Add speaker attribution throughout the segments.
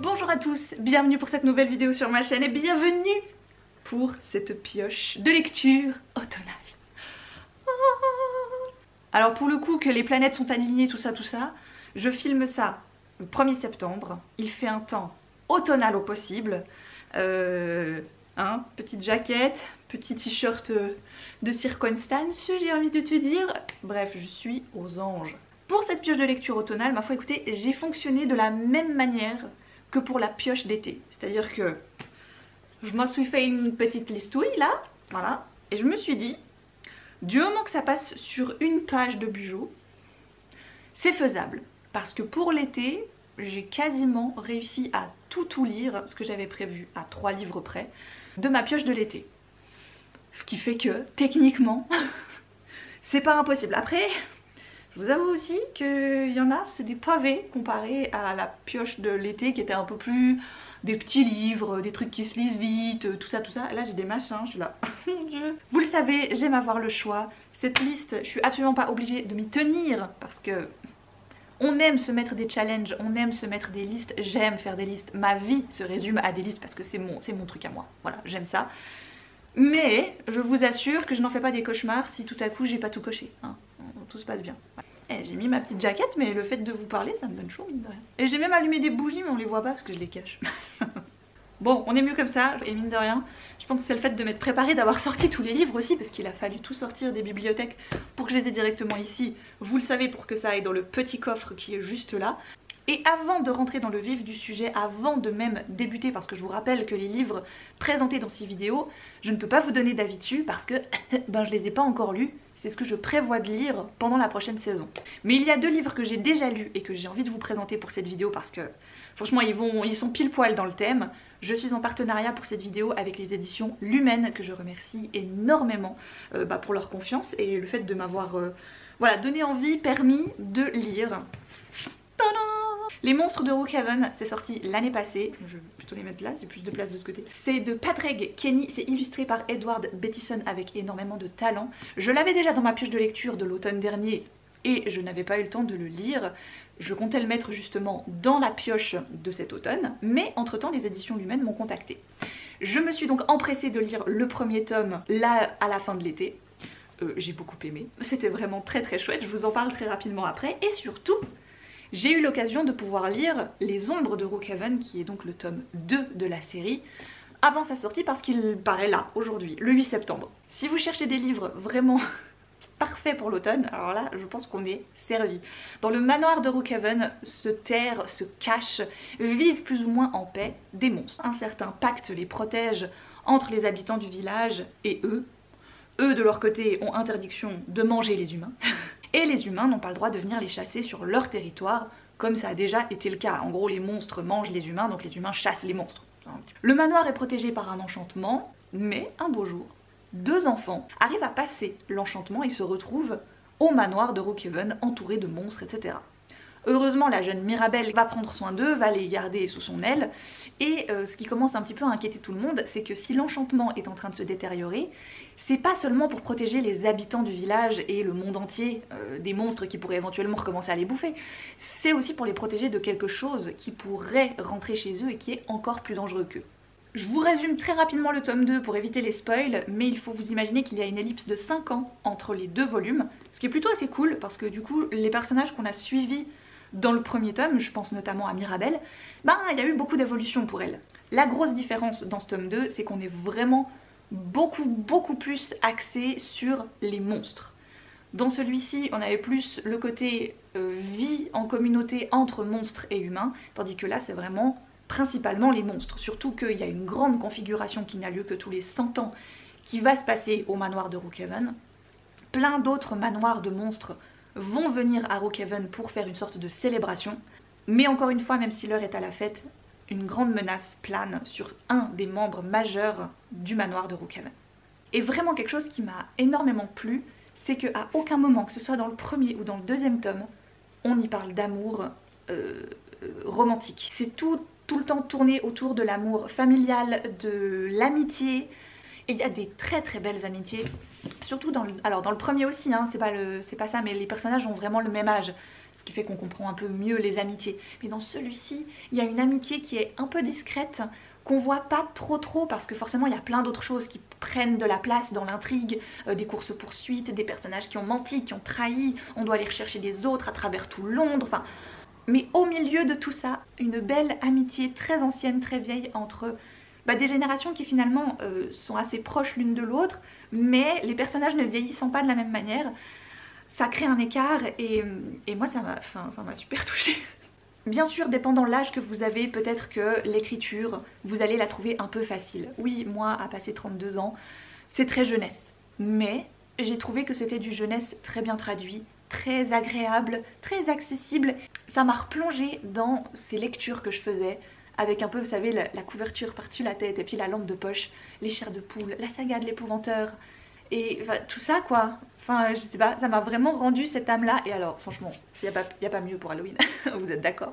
Speaker 1: Bonjour à tous, bienvenue pour cette nouvelle vidéo sur ma chaîne et bienvenue pour cette pioche de lecture automnale. Alors pour le coup que les planètes sont alignées, tout ça, je filme ça le 1er septembre. Il fait un temps automnal au possible. Petite jaquette, petit t-shirt de circonstance, j'ai envie de te dire. Bref, je suis aux anges. Pour cette pioche de lecture automnale, ma foi écoutez, j'ai fonctionné de la même manière que pour la pioche d'été. C'est-à-dire que je m'en suis fait une petite listouille là, voilà, et je me suis dit, du moment que ça passe sur une page de Bugeaud, c'est faisable. Parce que pour l'été, j'ai quasiment réussi à tout lire, ce que j'avais prévu à 3 livres près, de ma pioche de l'été. Ce qui fait que, techniquement, c'est pas impossible. Après, je vous avoue aussi qu'il y en a, c'est des pavés comparé à la pioche de l'été qui était un peu plus des petits livres, des trucs qui se lisent vite, tout ça. Là j'ai des machins, je suis là, mon dieu. Vous le savez, j'aime avoir le choix. Cette liste, je suis absolument pas obligée de m'y tenir parce que on aime se mettre des challenges, on aime se mettre des listes, j'aime faire des listes. Ma vie se résume à des listes parce que c'est mon truc à moi. Voilà, j'aime ça. Mais je vous assure que je n'en fais pas des cauchemars si tout à coup j'ai pas tout coché. Hein. Tout se passe bien. J'ai mis ma petite jaquette, mais le fait de vous parler, ça me donne chaud, mine de rien. Et j'ai même allumé des bougies, mais on les voit pas parce que je les cache. Bon, on est mieux comme ça, et mine de rien, je pense que c'est le fait de m'être préparée, d'avoir sorti tous les livres aussi, parce qu'il a fallu tout sortir des bibliothèques pour que je les ai directement ici. Vous le savez, pour que ça aille dans le petit coffre qui est juste là. Et avant de rentrer dans le vif du sujet, avant de même débuter, parce que je vous rappelle que les livres présentés dans ces vidéos, je ne peux pas vous donner d'avis dessus parce que je les ai pas encore lus. C'est ce que je prévois de lire pendant la prochaine saison. Mais il y a 2 livres que j'ai déjà lus et que j'ai envie de vous présenter pour cette vidéo parce que franchement ils sont pile poil dans le thème. Je suis en partenariat pour cette vidéo avec les éditions Lumen que je remercie énormément pour leur confiance et le fait de m'avoir donné envie, permis de lire. Tadam! Les monstres de Rookhaven, c'est sorti l'année passée, je vais plutôt les mettre là, c'est plus de place de ce côté. C'est de Padraig Kenny, c'est illustré par Edward Bettison avec énormément de talent. Je l'avais déjà dans ma pioche de lecture de l'automne dernier et je n'avais pas eu le temps de le lire. Je comptais le mettre justement dans la pioche de cet automne, mais entre temps les éditions Lumen m'ont contacté. Je me suis donc empressée de lire le premier tome là à la fin de l'été. J'ai beaucoup aimé, c'était vraiment très chouette, je vous en parle très rapidement après et surtout j'ai eu l'occasion de pouvoir lire Les Ombres de Rookhaven, qui est donc le tome 2 de la série, avant sa sortie parce qu'il paraît là, aujourd'hui, le 8 septembre. Si vous cherchez des livres vraiment parfaits pour l'automne, alors là, je pense qu'on est servi. Dans le manoir de Rookhaven se terrent, se cachent, vivent plus ou moins en paix des monstres. Un certain pacte les protège entre les habitants du village et eux. Eux, de leur côté, ont interdiction de manger les humains. Et les humains n'ont pas le droit de venir les chasser sur leur territoire, comme ça a déjà été le cas. En gros, les monstres mangent les humains, donc les humains chassent les monstres. Le manoir est protégé par un enchantement, mais un beau jour, 2 enfants arrivent à passer l'enchantement et se retrouvent au manoir de Rookhaven, entourés de monstres, etc. Heureusement, la jeune Mirabelle va prendre soin d'eux, va les garder sous son aile, et ce qui commence un petit peu à inquiéter tout le monde, c'est que si l'enchantement est en train de se détériorer, c'est pas seulement pour protéger les habitants du village et le monde entier des monstres qui pourraient éventuellement recommencer à les bouffer, c'est aussi pour les protéger de quelque chose qui pourrait rentrer chez eux et qui est encore plus dangereux qu'eux. Je vous résume très rapidement le tome 2 pour éviter les spoils, mais il faut vous imaginer qu'il y a une ellipse de 5 ans entre les 2 volumes, ce qui est plutôt assez cool parce que du coup les personnages qu'on a suivis dans le premier tome, je pense notamment à Mirabelle, il y a eu beaucoup d'évolution pour elle. La grosse différence dans ce tome 2, c'est qu'on est vraiment beaucoup plus axé sur les monstres. Dans celui-ci, on avait plus le côté vie en communauté entre monstres et humains, tandis que là, c'est vraiment principalement les monstres. Surtout qu'il y a une grande configuration qui n'a lieu que tous les 100 ans qui va se passer au manoir de Rookhaven. Plein d'autres manoirs de monstres vont venir à Rookhaven pour faire une sorte de célébration. Mais encore une fois, même si l'heure est à la fête, une grande menace plane sur un des membres majeurs du manoir de Rookhaven. Et vraiment quelque chose qui m'a énormément plu, c'est qu'à aucun moment, que ce soit dans le premier ou dans le deuxième tome, on y parle d'amour romantique. C'est tout le temps tourné autour de l'amour familial, de l'amitié. Et il y a des très belles amitiés Surtout alors dans le premier aussi, hein, c'est pas ça, mais les personnages ont vraiment le même âge. Ce qui fait qu'on comprend un peu mieux les amitiés. Mais dans celui-ci, il y a une amitié qui est un peu discrète, qu'on voit pas trop parce que forcément il y a plein d'autres choses qui prennent de la place dans l'intrigue, des courses-poursuites, des personnages qui ont menti, qui ont trahi, on doit aller rechercher des autres à travers tout Londres, enfin... Mais au milieu de tout ça, une belle amitié très ancienne, très vieille entre des générations qui finalement sont assez proches l'une de l'autre, mais les personnages ne vieillissant pas de la même manière. Ça crée un écart et moi ça m'a super touchée. Bien sûr, dépendant l'âge que vous avez, peut-être que l'écriture, vous allez la trouver un peu facile. Oui, moi, à passer 32 ans, c'est très jeunesse. Mais j'ai trouvé que c'était du jeunesse très bien traduit, très agréable, très accessible. Ça m'a replongée dans ces lectures que je faisais, avec un peu, vous savez, la couverture par-dessus la tête et puis la lampe de poche, les chairs de poule, la saga de l'épouvanteur, et tout ça quoi. Enfin, je sais pas, ça m'a vraiment rendu cette âme-là. Et alors, franchement, il n'y a pas mieux pour Halloween, vous êtes d'accord?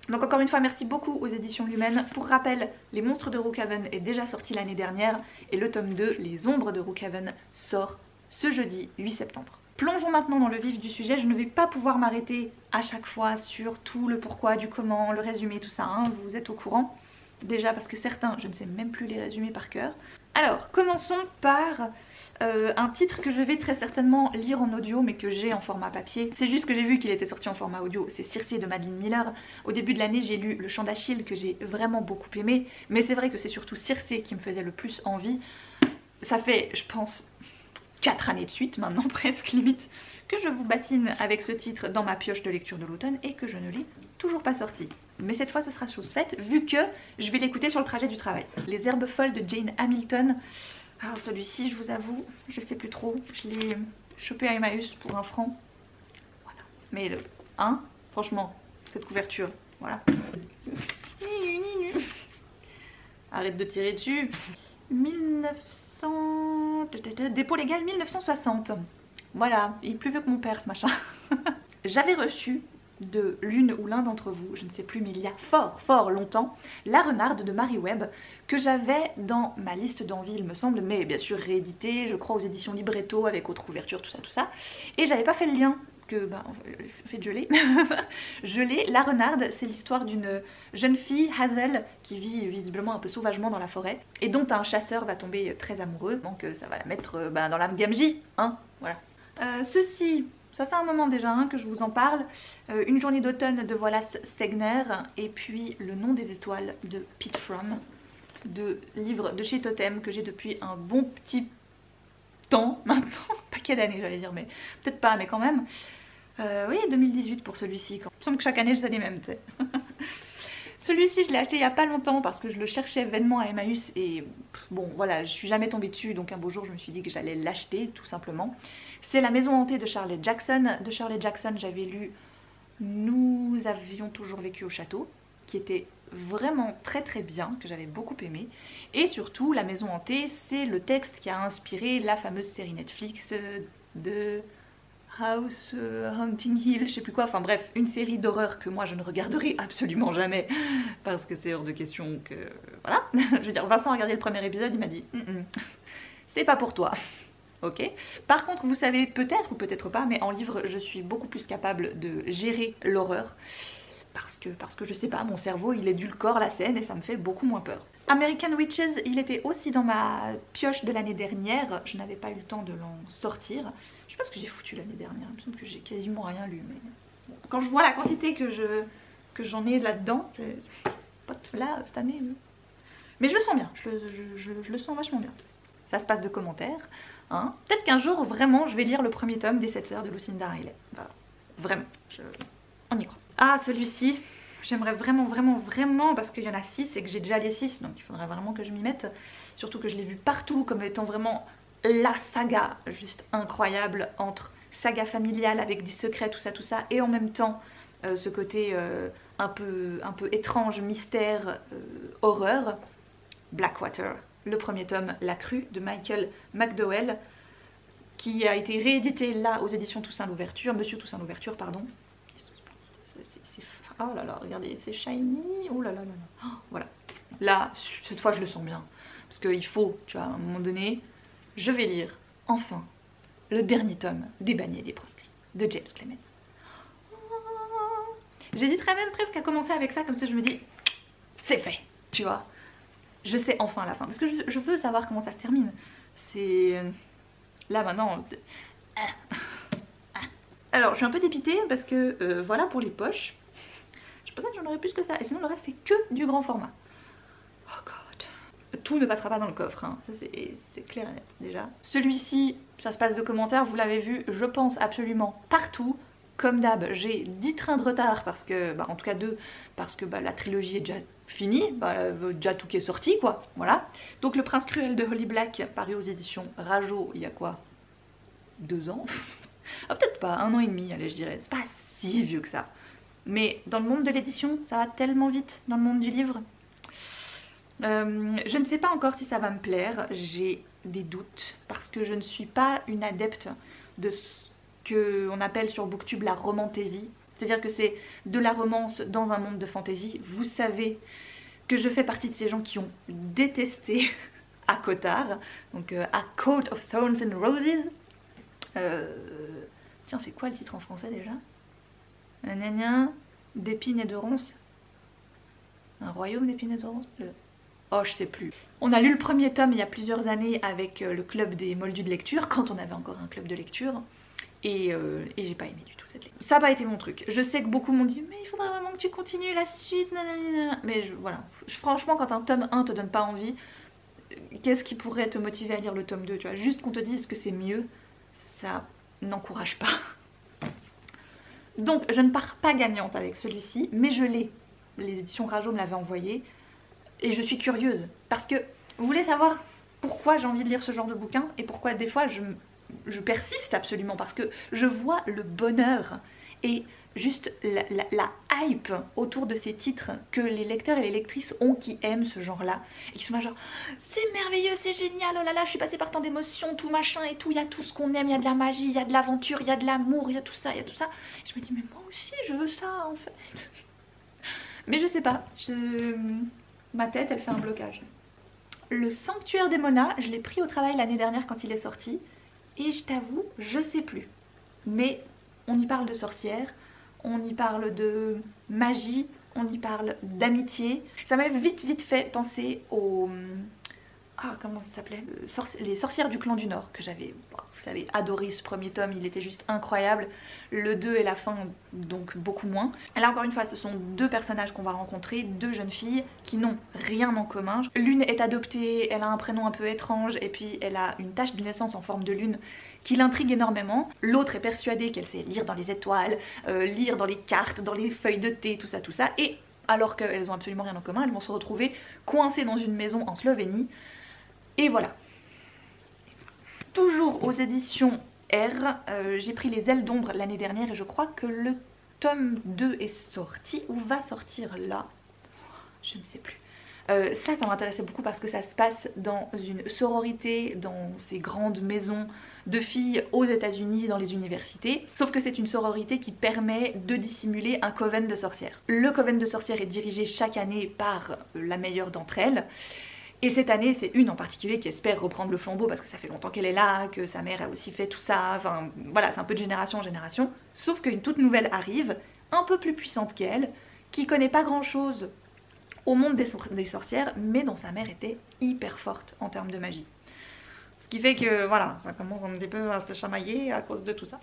Speaker 1: Donc encore une fois, merci beaucoup aux éditions Lumen. Pour rappel, Les Monstres de Rookhaven est déjà sorti l'année dernière et le tome 2, Les Ombres de Rookhaven, sort ce jeudi 8 septembre. Plongeons maintenant dans le vif du sujet. Je ne vais pas pouvoir m'arrêter à chaque fois sur tout le pourquoi, du comment, le résumé, tout ça, hein, vous êtes au courant. Déjà parce que certains, je ne sais même plus les résumer par cœur. Alors, commençons par... un titre que je vais très certainement lire en audio mais que j'ai en format papier. C'est juste que j'ai vu qu'il était sorti en format audio, c'est Circé de Madeline Miller. Au début de l'année j'ai lu Le Chant d'Achille que j'ai vraiment beaucoup aimé, mais c'est vrai que c'est surtout Circé qui me faisait le plus envie. Ça fait je pense 4 années de suite maintenant presque limite que je vous bassine avec ce titre dans ma pioche de lecture de l'automne et que je ne l'ai toujours pas sorti. Mais cette fois ce sera chose faite vu que je vais l'écouter sur le trajet du travail. Les Herbes folles de Jane Hamilton. Alors celui-ci, je vous avoue, je sais plus trop. Je l'ai chopé à Emmaüs pour 1 franc. Voilà. Mais le 1, franchement, cette couverture, voilà. Arrête de tirer dessus. 1900... Dépôt légal 1960. Voilà, il est plus vieux que mon père ce machin. J'avais reçu de l'une ou l'un d'entre vous, je ne sais plus mais il y a fort longtemps, La Renarde de Marie Webb que j'avais dans ma liste d'envie il me semble, mais bien sûr réédité, je crois aux éditions Libretto avec autre ouverture, tout ça, et j'avais pas fait le lien que, en fait je l'ai. Je l'ai, La Renarde, c'est l'histoire d'une jeune fille, Hazel, qui vit visiblement un peu sauvagement dans la forêt et dont un chasseur va tomber très amoureux, donc ça va la mettre dans la gamji, hein, voilà. Ceci... Ça fait un moment déjà hein, que je vous en parle. Une journée d'automne de Wallace Stegner et puis Le Nom des étoiles de Pete Fromm, de livres de chez Totem que j'ai depuis un bon petit temps maintenant, paquet d'années j'allais dire, mais peut-être pas, mais quand même. Oui, 2018 pour celui-ci. Il me semble que chaque année je sais les mêmes, tu sais. Celui-ci je l'ai acheté il y a pas longtemps parce que je le cherchais vainement à Emmaüs et bon voilà, je suis jamais tombée dessus donc un beau jour je me suis dit que j'allais l'acheter tout simplement. C'est La Maison hantée de Shirley Jackson. De Shirley Jackson j'avais lu Nous avions toujours vécu au château qui était vraiment très bien, que j'avais beaucoup aimé. Et surtout La Maison hantée c'est le texte qui a inspiré la fameuse série Netflix de... House Haunting Hill, je sais plus quoi, enfin bref, une série d'horreur que moi je ne regarderai absolument jamais parce que c'est hors de question que... Voilà, je veux dire, Vincent a regardé le premier épisode, il m'a dit c'est pas pour toi, ok. Par contre, vous savez peut-être ou peut-être pas, mais en livre je suis beaucoup plus capable de gérer l'horreur parce que je sais pas, mon cerveau il édulcore la scène et ça me fait beaucoup moins peur. American Witches, il était aussi dans ma pioche de l'année dernière, je n'avais pas eu le temps de l'en sortir. Je sais pas ce que j'ai foutu l'année dernière, il me semble que j'ai quasiment rien lu, mais bon. Quand je vois la quantité que j'en ai là-dedans, là cette année, mais je le sens bien, je le sens vachement bien. Ça se passe de commentaires, hein. Peut-être qu'un jour vraiment je vais lire le premier tome des 7 sœurs de Lucinda Riley, voilà. Vraiment, on y croit. Ah celui-ci, j'aimerais vraiment parce qu'il y en a 6 et que j'ai déjà les 6 donc il faudrait vraiment que je m'y mette. Surtout que je l'ai vu partout comme étant vraiment la saga juste incroyable entre saga familiale avec des secrets tout ça et en même temps ce côté un peu étrange, mystère, horreur. Blackwater, le premier tome, La Crue de Michael McDowell qui a été réédité là aux éditions Toussaint Louverture, Monsieur Toussaint Louverture pardon. Oh là là, regardez, c'est shiny, oh là là là là. Oh, voilà, là, cette fois je le sens bien. Parce qu'il faut, tu vois, à un moment donné, je vais lire enfin le dernier tome des Bannis et des Proscrits de James Clemens. J'hésiterais même presque à commencer avec ça, comme ça je me dis c'est fait, tu vois. Je sais enfin la fin, parce que je veux savoir comment ça se termine. C'est... Là maintenant... Alors je suis un peu dépitée parce que voilà pour les poches. Je pensais que j'en aurais plus que ça, et sinon le reste c'est que du grand format. Oh god. Tout ne passera pas dans le coffre, hein. Ça c'est clair et net déjà. Celui-ci, ça se passe de commentaires, vous l'avez vu, je pense absolument partout. Comme d'hab, j'ai 10 trains de retard parce que, en tout cas 2, parce que la trilogie est déjà finie, déjà tout qui est sorti quoi, voilà. Donc Le Prince Cruel de Holly Black, paru aux éditions Rajo, il y a quoi, 2 ans? Ah, peut-être pas, 1 an et demi, allez je dirais, c'est pas si vieux que ça. Mais dans le monde de l'édition, ça va tellement vite, dans le monde du livre. Je ne sais pas encore si ça va me plaire, j'ai des doutes, parce que je ne suis pas une adepte de ce qu'on appelle sur Booktube la romantaisie. C'est-à-dire que c'est de la romance dans un monde de fantasy. Vous savez que je fais partie de ces gens qui ont détesté A Cotard, donc A Coat of Thorns and Roses. Tiens, c'est quoi le titre en français déjà? D'épines et de ronces. Un royaume d'épines et de ronces. Oh, je sais plus. On a lu le premier tome il y a plusieurs années avec le club des moldus de lecture, quand on avait encore un club de lecture. Et j'ai pas aimé du tout cette lecture. Ça n'a pas été mon truc. Je sais que beaucoup m'ont dit mais il faudrait vraiment que tu continues la suite, nanana. Mais voilà, franchement quand un tome 1 te donne pas envie, qu'est-ce qui pourrait te motiver à lire le tome 2, tu vois? Juste qu'on te dise que c'est mieux, ça n'encourage pas. Donc je ne pars pas gagnante avec celui-ci, mais je l'ai. Les éditions Rajo me l'avaient envoyé et je suis curieuse. Parce que vous voulez savoir pourquoi j'ai envie de lire ce genre de bouquin et pourquoi des fois je persiste absolument, parce que je vois le bonheur et juste la hype autour de ces titres que les lecteurs et les lectrices ont, qui aiment ce genre là et qui sont là genre c'est merveilleux, c'est génial, oh là là je suis passée par tant d'émotions, tout machin et tout, il y a tout ce qu'on aime, il y a de la magie, il y a de l'aventure, il y a de l'amour, il y a tout ça, il y a tout ça. Et je me dis mais moi aussi je veux ça en fait. Mais je sais pas, ma tête elle fait un blocage. Le Sanctuaire des Monas, je l'ai pris au travail l'année dernière quand il est sorti. Et je t'avoue, je sais plus. Mais on y parle de sorcières, on y parle de magie, on y parle d'amitié. Ça m'a vite fait penser aux... Ah, comment ça s'appelait? Les sorcières du clan du Nord, que j'avais, vous savez, adoré ce premier tome, il était juste incroyable. Le 2 et la fin, donc beaucoup moins. Et là encore une fois, ce sont 2 personnages qu'on va rencontrer, 2 jeunes filles qui n'ont rien en commun. L'une est adoptée, elle a un prénom un peu étrange, et puis elle a une tache de naissance en forme de lune qui l'intrigue énormément. L'autre est persuadée qu'elle sait lire dans les étoiles, lire dans les cartes, dans les feuilles de thé, tout ça, et alors qu'elles ont absolument rien en commun, elles vont se retrouver coincées dans une maison en Slovénie. Et voilà. Toujours aux éditions R, j'ai pris Les Ailes d'Ombre l'année dernière et je crois que le tome 2 est sorti ou va sortir là. Je ne sais plus. Ça m'intéressait beaucoup parce que ça se passe dans une sororité, dans ces grandes maisons de filles aux États-Unis, dans les universités. Sauf que c'est une sororité qui permet de dissimuler un coven de sorcières. Le coven de sorcières est dirigé chaque année par la meilleure d'entre elles. Et cette année, c'est une en particulier qui espère reprendre le flambeau parce que ça fait longtemps qu'elle est là, que sa mère a aussi fait tout ça, enfin voilà, c'est un peu de génération en génération. Sauf qu'une toute nouvelle arrive, un peu plus puissante qu'elle, qui connaît pas grand chose au monde des sorcières, mais dont sa mère était hyper forte en termes de magie. Ce qui fait que voilà, ça commence un petit peu à se chamailler à cause de tout ça.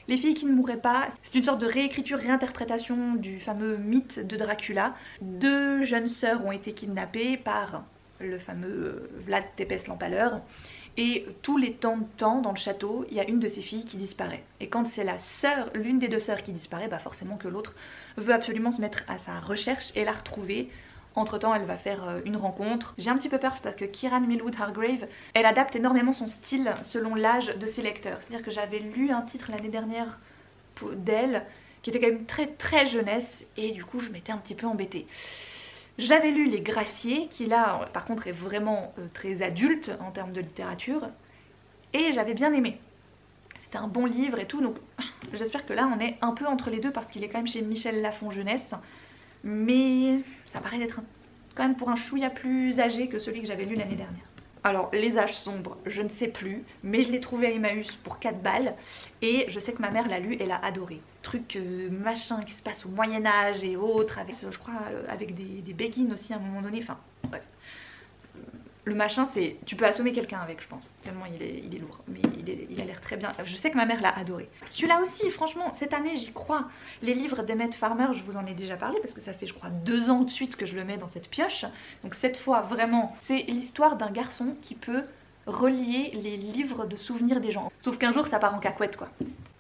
Speaker 1: Les filles qui ne mourraient pas, c'est une sorte de réécriture, réinterprétation du fameux mythe de Dracula. 2 jeunes sœurs ont été kidnappées par le fameux Vlad Tepes l'Empaleur, et tous les temps de temps dans le château il y a une de ces filles qui disparaît, et quand c'est la sœur, l'une des 2 sœurs qui disparaît, forcément que l'autre veut absolument se mettre à sa recherche et la retrouver. Entre temps elle va faire une rencontre. J'ai un petit peu peur parce que Kieran Millwood Hargrave, elle adapte énormément son style selon l'âge de ses lecteurs, c'est à dire que j'avais lu un titre l'année dernière d'elle qui était quand même très jeunesse, et du coup je m'étais un petit peu embêtée. J'avais lu Les Graciers, qui là par contre est vraiment très adulte en termes de littérature, et j'avais bien aimé. C'était un bon livre et tout, donc j'espère que là on est un peu entre les deux parce qu'il est quand même chez Michel Lafon Jeunesse, mais ça paraît d'être quand même pour un chouïa plus âgé que celui que j'avais lu l'année dernière. Alors les âges sombres, je ne sais plus, mais je l'ai trouvé à Emmaüs pour 4 balles et je sais que ma mère l'a lu et l'a adoré. Truc machin qui se passe au Moyen-Âge et autres, avec, je crois avec des béguines aussi à un moment donné, enfin bref. Le machin, c'est, tu peux assommer quelqu'un avec, je pense, tellement il est lourd, mais il a l'air très bien. Je sais que ma mère l'a adoré. Celui-là aussi, franchement, cette année j'y crois. Les livres d'Emmett Farmer, je vous en ai déjà parlé parce que ça fait je crois 2 ans de suite que je le mets dans cette pioche. Donc cette fois vraiment, c'est l'histoire d'un garçon qui peut relier les livres de souvenirs des gens. Sauf qu'un jour ça part en cacahuète quoi.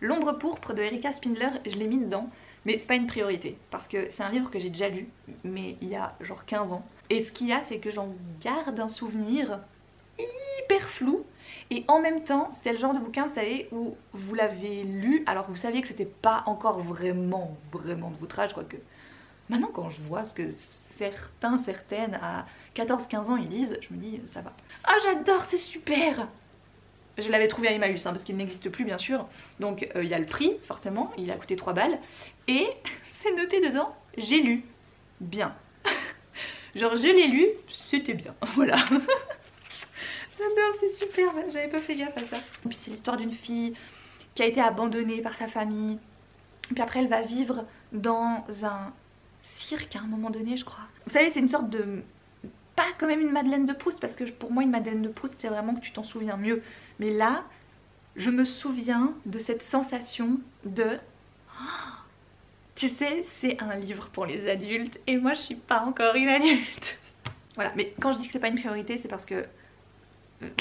Speaker 1: L'ombre pourpre de Erika Spindler, je l'ai mis dedans. Mais c'est pas une priorité parce que c'est un livre que j'ai déjà lu, mais il y a genre 15 ans. Et ce qu'il y a, c'est que j'en garde un souvenir hyper flou. Et en même temps, c'était le genre de bouquin, vous savez, où vous l'avez lu alors que vous saviez que c'était pas encore vraiment de votre âge, quoique. Maintenant, quand je vois ce que certaines à 14-15 ans ils lisent, je me dis ça va. Ah, j'adore, c'est super! Je l'avais trouvé à Emmaüs parce qu'il n'existe plus bien sûr. Donc il y a le prix forcément, il a coûté 3 balles. Et c'est noté dedans, j'ai lu. Bien. Genre je l'ai lu, c'était bien. Voilà. J'adore, c'est super, j'avais pas fait gaffe à ça. Et puis c'est l'histoire d'une fille qui a été abandonnée par sa famille. Puis après elle va vivre dans un cirque à un moment donné je crois. Vous savez c'est une sorte de... Pas quand même une Madeleine de Proust parce que pour moi une Madeleine de Proust c'est vraiment que tu t'en souviens mieux. Mais là, je me souviens de cette sensation de... Tu sais, c'est un livre pour les adultes et moi je suis pas encore une adulte. Voilà, mais quand je dis que c'est pas une priorité, c'est parce que...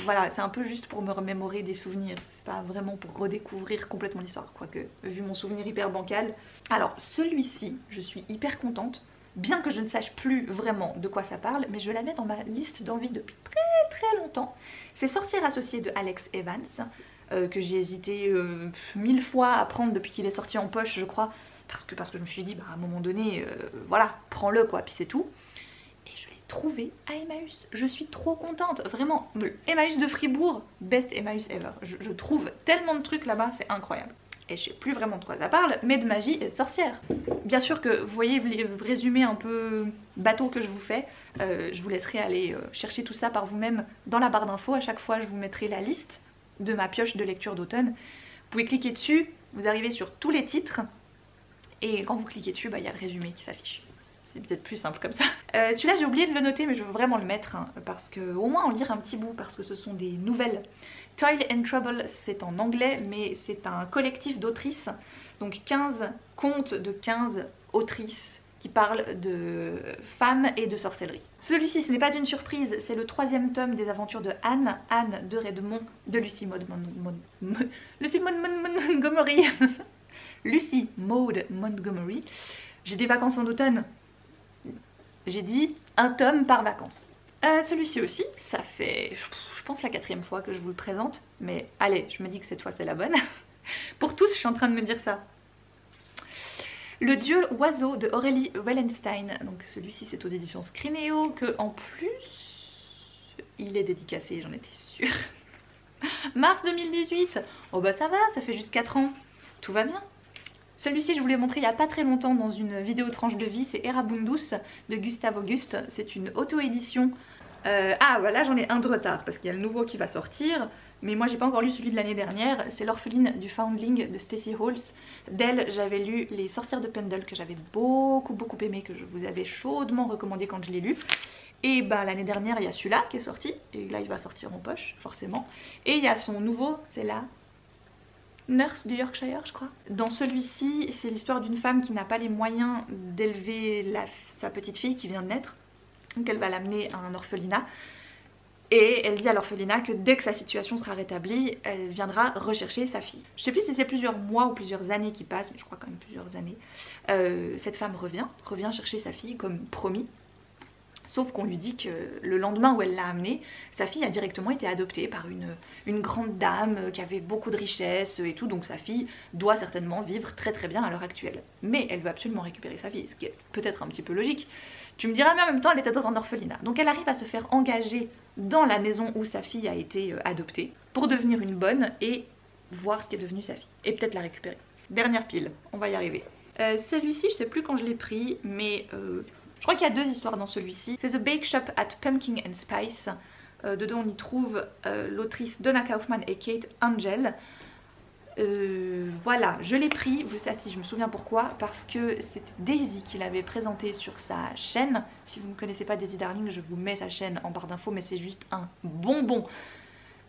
Speaker 1: Voilà, c'est un peu juste pour me remémorer des souvenirs. C'est pas vraiment pour redécouvrir complètement l'histoire, quoique vu mon souvenir hyper bancal. Alors, celui-ci, je suis hyper contente. Bien que je ne sache plus vraiment de quoi ça parle, mais je la mets dans ma liste d'envie depuis très longtemps. C'est Sorcière associée de Alex Evans, que j'ai hésité 1000 fois à prendre depuis qu'il est sorti en poche je crois, parce que je me suis dit bah à un moment donné, voilà, prends-le quoi, puis c'est tout. Et je l'ai trouvé à Emmaüs, je suis trop contente, vraiment, Emmaüs de Fribourg, best Emmaüs ever, je trouve tellement de trucs là-bas, c'est incroyable. Et je sais plus vraiment de quoi ça parle, mais de magie et de sorcière. Bien sûr que vous voyez le résumé un peu bateau que je vous fais, je vous laisserai aller chercher tout ça par vous-même dans la barre d'infos. À chaque fois je vous mettrai la liste de ma pioche de lecture d'automne. Vous pouvez cliquer dessus, vous arrivez sur tous les titres, et quand vous cliquez dessus, bah, y a le résumé qui s'affiche. C'est peut-être plus simple comme ça. Celui-là j'ai oublié de le noter mais je veux vraiment le mettre, hein, parce que au moins en lire un petit bout, parce que ce sont des nouvelles. Toil and Trouble, c'est en anglais, mais c'est un collectif d'autrices. Donc 15 contes de 15 autrices qui parlent de femmes et de sorcellerie. Celui-ci, ce n'est pas une surprise, c'est le 3e tome des aventures de Anne de Redmond, de Lucy Maud Montgomery. Lucy Maud Montgomery. J'ai des vacances en automne. J'ai dit un tome par vacances. Celui-ci aussi, ça fait, je pense, la 4e fois que je vous le présente. Mais allez, je me dis que cette fois c'est la bonne. Pour tous, je suis en train de me dire ça. Le Dieu oiseau de Aurélie Wellenstein. Donc celui-ci c'est aux éditions Scrinéo, que en plus, il est dédicacé, j'en étais sûre. Mars 2018. Oh bah ça va, ça fait juste 4 ans. Tout va bien. Celui-ci je vous l'ai montré il n'y a pas très longtemps dans une vidéo tranche de vie, c'est Erabundus de Gustave Auguste. C'est une auto-édition. Ah voilà, j'en ai un de retard parce qu'il y a le nouveau qui va sortir. Mais moi j'ai pas encore lu celui de l'année dernière, c'est L'orpheline du Foundling de Stacey Halls. D'elle j'avais lu Les sorcières de Pendle que j'avais beaucoup aimé, que je vous avais chaudement recommandé quand je l'ai lu. Et bah l'année dernière il y a celui-là qui est sorti, et là il va sortir en poche forcément. Et il y a son nouveau, c'est la Nurse du Yorkshire je crois. Dans celui-ci c'est l'histoire d'une femme qui n'a pas les moyens d'élever sa petite fille qui vient de naître. Donc elle va l'amener à un orphelinat. Et elle dit à l'orphelinat que dès que sa situation sera rétablie, elle viendra rechercher sa fille. Je sais plus si c'est plusieurs mois ou plusieurs années qui passent, mais je crois quand même plusieurs années. Cette femme revient chercher sa fille comme promis. Sauf qu'on lui dit que le lendemain où elle l'a amenée, sa fille a directement été adoptée par une grande dame qui avait beaucoup de richesses et tout. Donc sa fille doit certainement vivre très bien à l'heure actuelle. Mais elle veut absolument récupérer sa fille, ce qui est peut-être un petit peu logique. Tu me diras, mais en même temps elle était dans un orphelinat. Donc elle arrive à se faire engager dans la maison où sa fille a été adoptée pour devenir une bonne et voir ce qui est devenu sa fille. Et peut-être la récupérer. Dernière pile, on va y arriver. Celui-ci, je sais plus quand je l'ai pris, mais je crois qu'il y a 2 histoires dans celui-ci. C'est The Bake Shop at Pumpkin and Spice. Dedans on y trouve l'autrice Donna Kaufman et Kate Angel. Voilà, je l'ai pris, vous savez, si je me souviens pourquoi, parce que c'était Daisy qui l'avait présenté sur sa chaîne. Si vous ne connaissez pas Daisy Darling, je vous mets sa chaîne en barre d'infos, mais c'est juste un bonbon.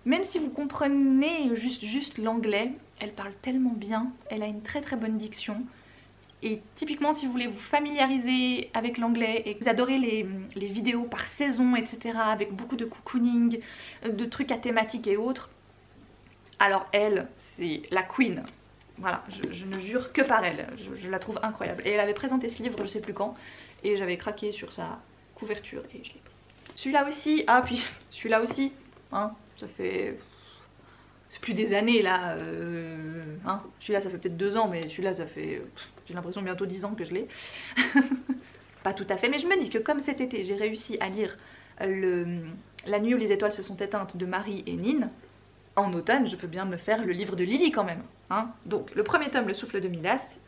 Speaker 1: Même si vous comprenez juste l'anglais, elle parle tellement bien, elle a une très très bonne diction. Et typiquement si vous voulez vous familiariser avec l'anglais et que vous adorez les vidéos par saison, etc. avec beaucoup de cocooning, de trucs à thématique et autres, alors elle, c'est la queen. Voilà, je ne jure que par elle, je la trouve incroyable. Et elle avait présenté ce livre je sais plus quand, et j'avais craqué sur sa couverture et je l'ai pris. Celui-là aussi, ah puis celui-là aussi, hein, ça fait... C'est plus des années là, hein. Celui-là ça fait peut-être 2 ans, mais celui-là ça fait... J'ai l'impression bientôt 10 ans que je l'ai. Pas tout à fait, mais je me dis que comme cet été j'ai réussi à lire La nuit où les étoiles se sont éteintes de Marie et Nin, en automne je peux bien me faire le livre de Lily quand même, hein. Donc le premier tome, Le souffle de Midas,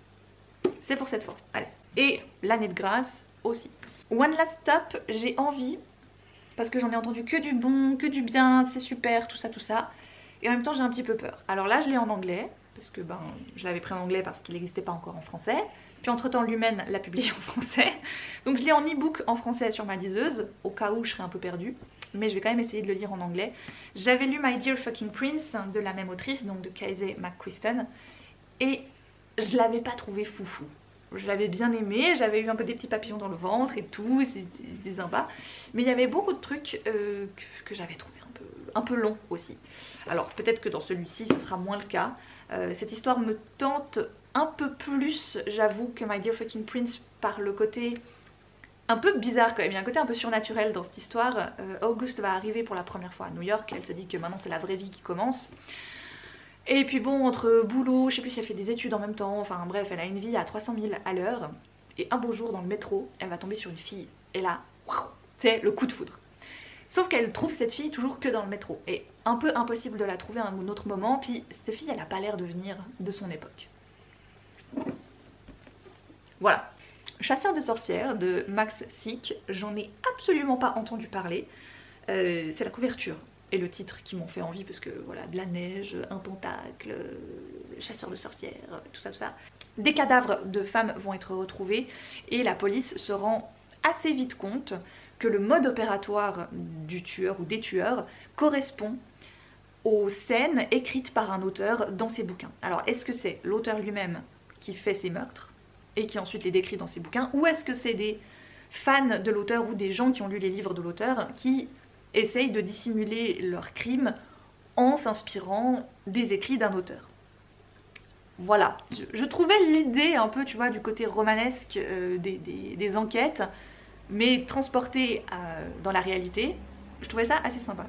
Speaker 1: c'est pour cette fois. Allez. Et L'année de grâce aussi. One Last Stop, j'ai envie, parce que j'en ai entendu que du bon, que du bien, c'est super, tout ça. Et en même temps j'ai un petit peu peur. Alors là je l'ai en anglais, parce que ben, je l'avais pris en anglais parce qu'il n'existait pas encore en français. Puis entre temps Lumen l'a publié en français. Donc je l'ai en e-book en français sur ma liseuse, au cas où je serais un peu perdue. Mais je vais quand même essayer de le lire en anglais. J'avais lu My Dear Fucking Prince de la même autrice, donc de Casey McQuiston. Et je l'avais pas trouvé foufou. Je l'avais bien aimé, j'avais eu un peu des petits papillons dans le ventre et tout, c'était sympa. Mais il y avait beaucoup de trucs que j'avais trouvé un peu long aussi. Alors peut-être que dans celui-ci ce sera moins le cas. Cette histoire me tente un peu plus, j'avoue, que My Dear Fucking Prince par le côté un peu bizarre quand même. Il y a un côté un peu surnaturel dans cette histoire. August va arriver pour la première fois à New York, elle se dit que maintenant c'est la vraie vie qui commence. Et puis bon, entre boulot, je sais plus si elle fait des études en même temps, enfin bref, elle a une vie à 300 000 à l'heure. Et un beau jour dans le métro, elle va tomber sur une fille. Et là, c'est le coup de foudre. Sauf qu'elle trouve cette fille toujours que dans le métro. Et un peu impossible de la trouver à un autre moment. Puis cette fille, elle a pas l'air de venir de son époque. Voilà. Chasseur de sorcières de Max Sick, j'en ai absolument pas entendu parler. C'est la couverture et le titre qui m'ont fait envie parce que voilà, de la neige, un pentacle, chasseur de sorcières, tout ça. Des cadavres de femmes vont être retrouvés et la police se rend assez vite compte que le mode opératoire du tueur ou des tueurs correspond aux scènes écrites par un auteur dans ses bouquins. Alors est-ce que c'est l'auteur lui-même qui fait ces meurtres et qui ensuite les décrit dans ses bouquins, ou est-ce que c'est des fans de l'auteur ou des gens qui ont lu les livres de l'auteur qui essayent de dissimuler leurs crimes en s'inspirant des écrits d'un auteur? Voilà, je trouvais l'idée un peu, tu vois, du côté romanesque des enquêtes, mais transportée dans la réalité, je trouvais ça assez sympa.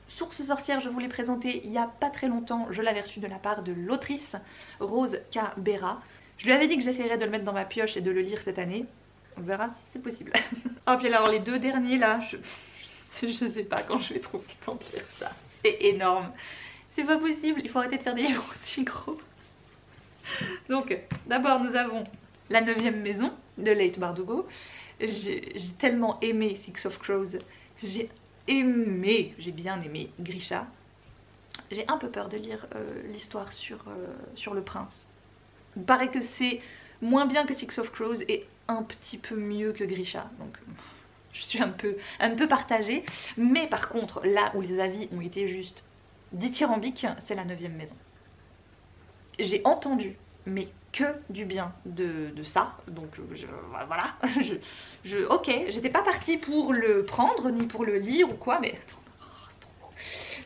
Speaker 1: Source sorcière, je vous l'ai présenté il y a pas très longtemps, je l'avais reçu de la part de l'autrice Rose K. Bera. Je lui avais dit que j'essaierais de le mettre dans ma pioche et de le lire cette année. On verra si c'est possible. Oh puis alors les 2 derniers là, je sais pas quand je vais trouver le temps de lire ça. C'est énorme. C'est pas possible, il faut arrêter de faire des livres aussi gros. Donc d'abord nous avons La 9e maison de Leigh Bardugo. J'ai tellement aimé Six of Crows. J'ai bien aimé Grisha. J'ai un peu peur de lire l'histoire sur le prince. Il paraît que c'est moins bien que Six of Crows et un petit peu mieux que Grisha. Donc je suis un peu partagée. Mais par contre, là où les avis ont été juste dithyrambiques, c'est La 9e maison. J'ai entendu, mais que du bien de ça. Donc voilà. Ok, j'étais pas partie pour le prendre, ni pour le lire ou quoi, mais...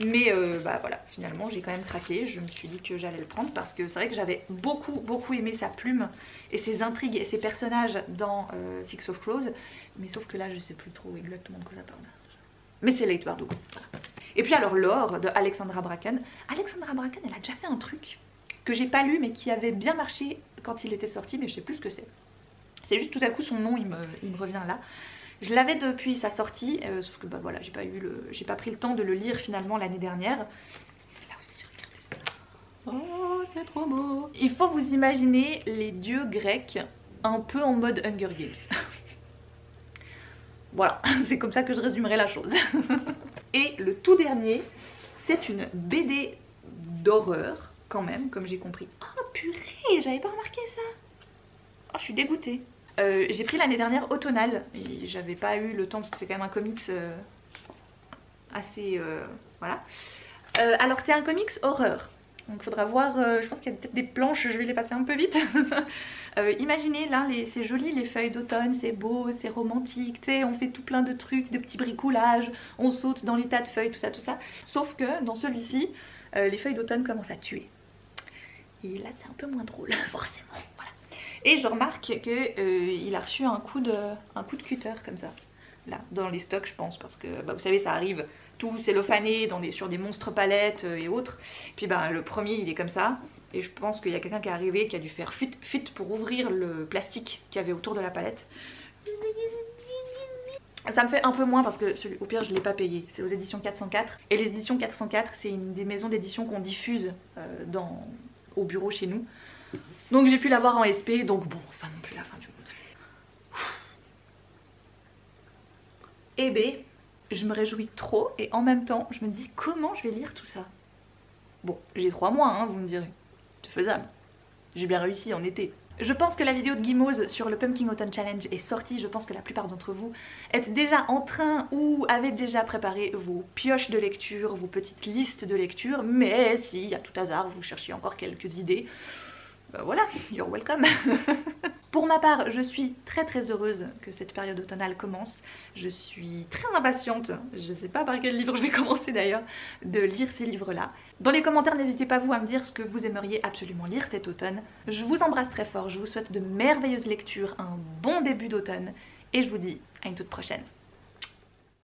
Speaker 1: Mais bah voilà, finalement j'ai quand même craqué, je me suis dit que j'allais le prendre parce que c'est vrai que j'avais beaucoup aimé sa plume et ses intrigues et ses personnages dans Six of Crows, mais sauf que là je sais plus trop exactement de quoi ça parle. Mais c'est Leigh Bardugo. Voilà. Et puis alors Lore de Alexandra Bracken. Alexandra Bracken, elle a déjà fait un truc que j'ai pas lu mais qui avait bien marché quand il était sorti, mais je sais plus ce que c'est. C'est juste tout à coup son nom il me revient là. Je l'avais depuis sa sortie, sauf que bah voilà, j'ai pas pris le temps de le lire finalement l'année dernière. Là aussi, regardez ça. Oh, c'est trop beau. Il faut vous imaginer les dieux grecs un peu en mode Hunger Games. Voilà, c'est comme ça que je résumerai la chose. Et le tout dernier, c'est une BD d'horreur quand même, comme j'ai compris. Oh purée, j'avais pas remarqué ça. Oh, je suis dégoûtée. J'ai pris l'année dernière Automnal et j'avais pas eu le temps parce que c'est quand même un comics assez... voilà. Alors c'est un comics horreur. Donc il faudra voir, je pense qu'il y a peut-être des planches, je vais les passer un peu vite. Imaginez là, c'est joli les feuilles d'automne, c'est beau, c'est romantique, tu sais, on fait tout plein de trucs, de petits bricolages, on saute dans les tas de feuilles, tout ça, tout ça. Sauf que dans celui-ci, les feuilles d'automne commencent à tuer. Et là c'est un peu moins drôle, forcément, voilà. Et je remarque qu'il a reçu un coup de cutter comme ça, là, dans les stocks je pense, parce que bah, vous savez ça arrive tout cellophané sur des monstres palettes et autres. Puis bah, le premier il est comme ça, et je pense qu'il y a quelqu'un qui est arrivé qui a dû faire fut pour ouvrir le plastique qu'il y avait autour de la palette. Ça me fait un peu moins parce que au pire je ne l'ai pas payé, c'est aux éditions 404. Et les éditions 404 c'est une des maisons d'édition qu'on diffuse au bureau chez nous. Donc j'ai pu l'avoir en SP, donc bon, c'est pas non plus la fin du monde. Eh ben, je me réjouis trop et en même temps, je me dis comment je vais lire tout ça. Bon, j'ai 3 mois, hein, vous me direz. C'est faisable. J'ai bien réussi en été. Je pense que la vidéo de Guimauze sur le Pumpkin Autumn Challenge est sortie. Je pense que la plupart d'entre vous êtes déjà en train ou avez déjà préparé vos pioches de lecture, vos petites listes de lecture. Mais si, à tout hasard, vous cherchez encore quelques idées, ben voilà, you're welcome. Pour ma part, je suis très heureuse que cette période automnale commence. Je suis très impatiente, je ne sais pas par quel livre je vais commencer d'ailleurs, de lire ces livres-là. Dans les commentaires, n'hésitez pas vous à me dire ce que vous aimeriez absolument lire cet automne. Je vous embrasse très fort, je vous souhaite de merveilleuses lectures, un bon début d'automne et je vous dis à une toute prochaine.